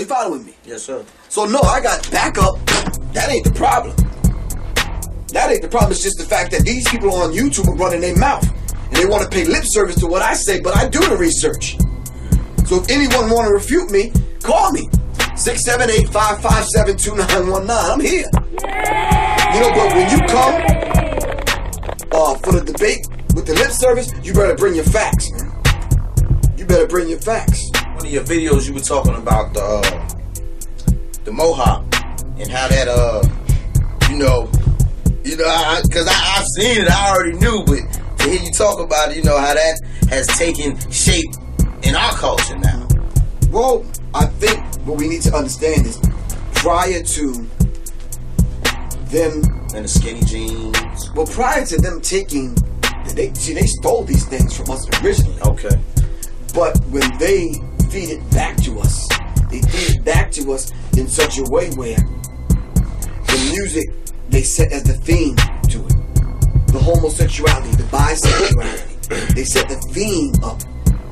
you following me? Yes, sir. So no, I got backup. That ain't the problem. That ain't the problem. It's just the fact that these people on YouTube are running their mouth. And they want to pay lip service to what I say, but I do the research. So if anyone want to refute me, call me. 678-557-2919. I'm here. You know, but when you come for the debate with the lip service, you better bring your facts, man. You better bring your facts. One of your videos, you were talking about the mohawk and how that because I've seen it, I already knew, but to hear you talk about it, how that has taken shape in our culture now. Well, I think what we need to understand is prior to them and the skinny jeans. Well, prior to them taking, they stole these things from us originally. Okay. But when they feed it back to us, they feed it back to us in such a way where the music they set as the theme to it, the homosexuality, the bisexuality, they set the theme up,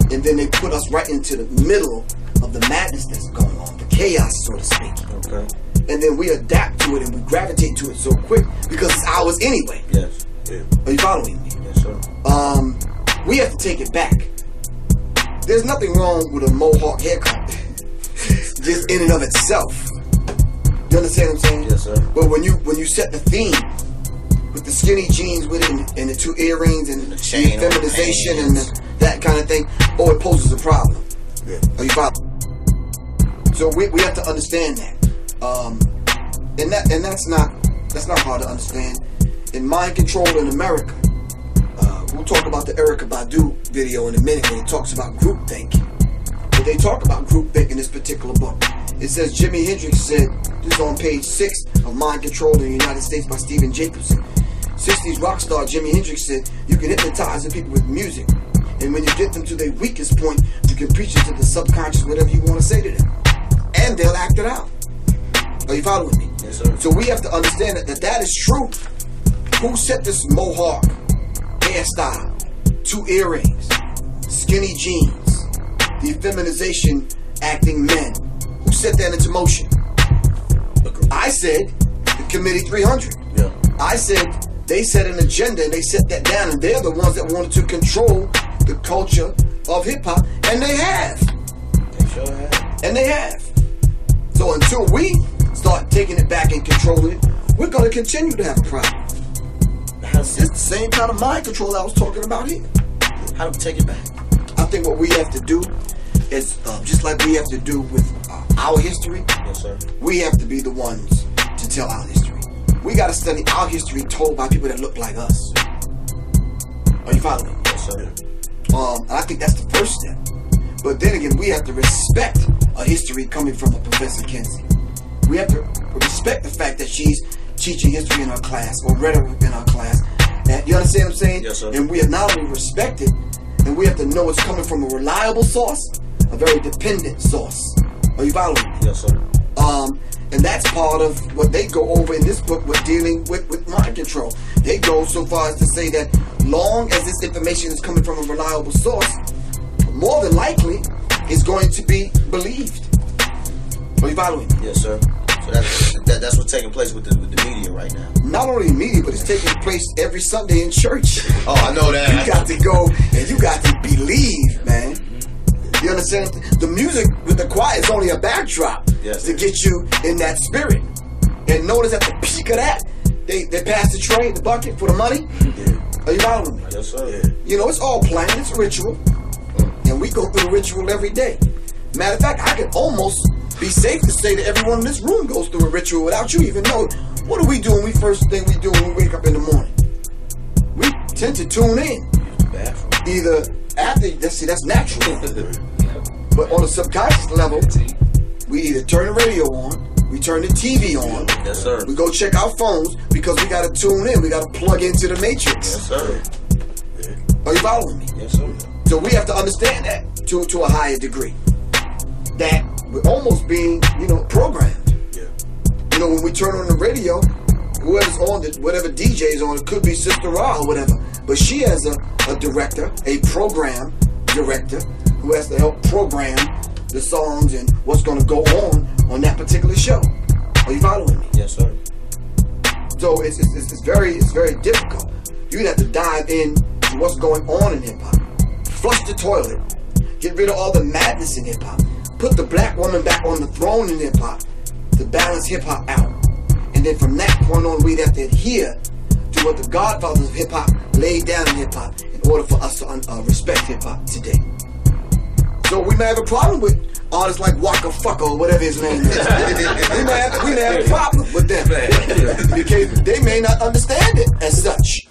and then they put us right into the middle of the madness that's going on, the chaos, so to speak. Okay. And then we adapt to it and we gravitate to it so quick because it's ours anyway. Yes. Yeah. Are you following me? Yes, sir. We have to take it back. There's nothing wrong with a mohawk haircut, just in and of itself. You understand what I'm saying? Yes, sir. But when you set the theme with the skinny jeans with it and the two earrings and the chain, feminization and that kind of thing, it poses a problem. Yeah. Are you following? So we have to understand that. And that's not hard to understand. In Mind Control in America, we'll talk about the Erykah Badu video in a minute when it talks about groupthink. But they talk about groupthink in this particular book. It says Jimi Hendrix said, this is on page 6 of Mind Control in the United States by Stephen Jacobson. 60s rock star Jimi Hendrix said, you can hypnotize the people with music. And when you get them to their weakest point, you can preach it to the subconscious, whatever you want to say to them. And they'll act it out. Are you following me? Yes, sir. So we have to understand that is true. Who set this mohawk hairstyle, 2 earrings, skinny jeans, the feminization acting men? Who set that into motion? I said the Committee 300. Yeah. I said they set an agenda and they set that down, and they're the ones that wanted to control the culture of hip-hop, and they have. They sure have. And they have. So until we start taking it back and controlling it, we're going to continue to have a problem. It's the same kind of mind control I was talking about here. How do we take it back? I think what we have to do is, just like we have to do with our history, yes, sir. We have to be the ones to tell our history. We got to study our history told by people that look like us. Are you following me? Yes, sir. And I think that's the first step. But then again, we have to respect a history coming from a Professor Kinsey. We have to respect the fact that she's teaching history in our class or rhetoric in our class. And you understand what I'm saying? Yes, sir. And we have not only respect it, and we have to know it's coming from a reliable source, a very dependent source. Are you following me? Yes, sir. And that's part of what they go over in this book with dealing with mind control. They go so far as to say that long as this information is coming from a reliable source, more than likely it's going to be believed. Are you following me? Yes, sir. So that's what's taking place with the media right now. Not only media, but it's taking place every Sunday in church. Oh, I know that. You got to go and you got to believe, man. You understand? The music with the choir is only a backdrop, yes, to get you in that spirit. And notice at the peak of that, they pass the tray, the bucket for the money. Yeah. Are you following me? Yes, sir. Yeah. You know, it's all planned. It's a ritual. And we go through the ritual every day. Matter of fact, I can almost be safe to say that everyone in this room goes through a ritual without you even knowing. What do we do when we first thing we do when we wake up in the morning? We tend to tune in. Either after, that's natural. But on a subconscious level, we either turn the radio on, we turn the TV on. Yes, sir. We go check our phones because we got to tune in. We got to plug into the matrix. Yes, sir. Are you following me? Yes, sir. So we have to understand that to a higher degree. That we're almost being, programmed. Yeah. When we turn on the radio, whoever's on it, whatever DJ is on, it could be Sister Ra or whatever. But she has a director, a program director, who has to help program the songs and what's going to go on that particular show. Are you following me? Yes, sir. So it's very difficult. You'd have to dive in to what's going on in hip hop. Flush the toilet. Get rid of all the madness in hip hop. Put the black woman back on the throne in hip hop to balance hip hop out. And then from that point on, we'd have to adhere to what the godfathers of hip hop laid down in hip hop in order for us to respect hip hop today. So we may have a problem with artists like Waka Fucka or whatever his name is. we may have a problem with them because they may not understand it as such.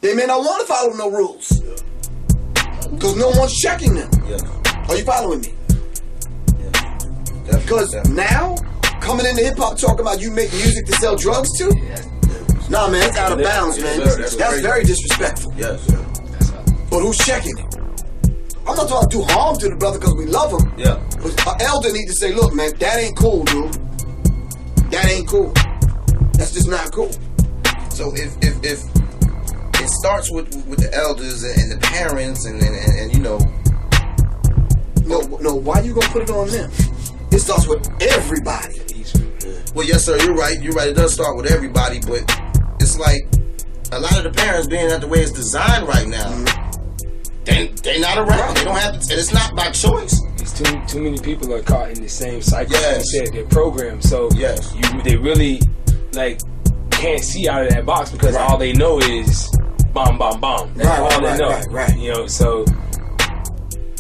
They may not want to follow no rules because no one's checking them. Are you following me? Because now, coming into hip hop talking about you make music to sell drugs to? Nah, man, it's out of bounds, man. That's very disrespectful. Yes. But who's checking it? I'm not trying to do harm to the brother because we love him. Yeah. But an elder need to say, look, man, that ain't cool, dude. That ain't cool. That's just not cool. So if it starts with the elders and the parents and you know. No, why you gonna put it on them? It starts with everybody. Well, yes, sir, you're right. You're right. It does start with everybody, but it's like a lot of the parents being at the way it's designed right now. They not around. They don't have to, and it's not by choice. It's too many people are caught in the same cycle. Yes. You said they're programmed, so yes. They really like can't see out of that box because all they know is bomb, bomb, bomb. That's all they know. Right. You know, so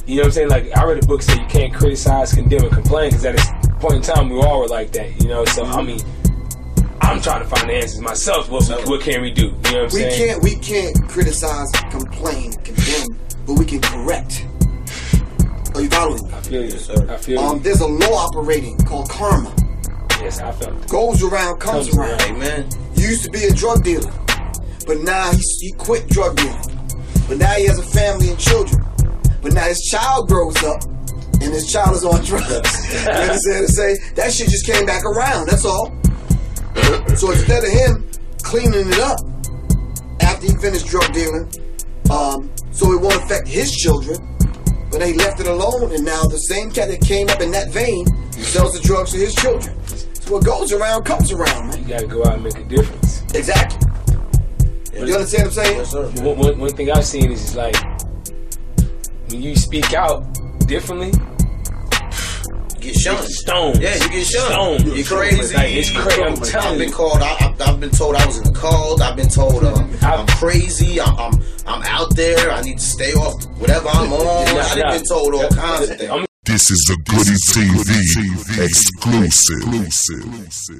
you know what I'm saying. Like I read a book say you can't criticize, condemn, and complain because at a point in time we all were like that. You know, so I mean, I'm trying to find the answers myself. What can we do? You know what I'm saying? We can't criticize, complain, condemn. But we can correct. Are you following me? I feel you, sir. I feel you. There's a law operating called karma. Yes, I felt it. Goes around, comes around. Amen. He used to be a drug dealer, but now he quit drug dealing. But now he has a family and children. But now his child grows up, and his child is on drugs. You understand to say that shit just came back around. That's all. So instead of him cleaning it up after he finished drug dealing, so it won't affect his children, but he left it alone, and now the same cat that came up in that vein sells the drugs to his children. So what goes around comes around, man. You gotta go out and make a difference. Exactly. You understand what I'm saying? Yes, sir. One thing I've seen is like when you speak out differently, you get shunned. Stoned. Yeah, you get shunned. You're crazy. Like, it's crazy. I'm telling I've been called. I've been told I was in the cult. I've been told I'm crazy. I'm out there. I need to stay off whatever I'm on. I've been told all kinds of things. This is a Goody TV exclusive.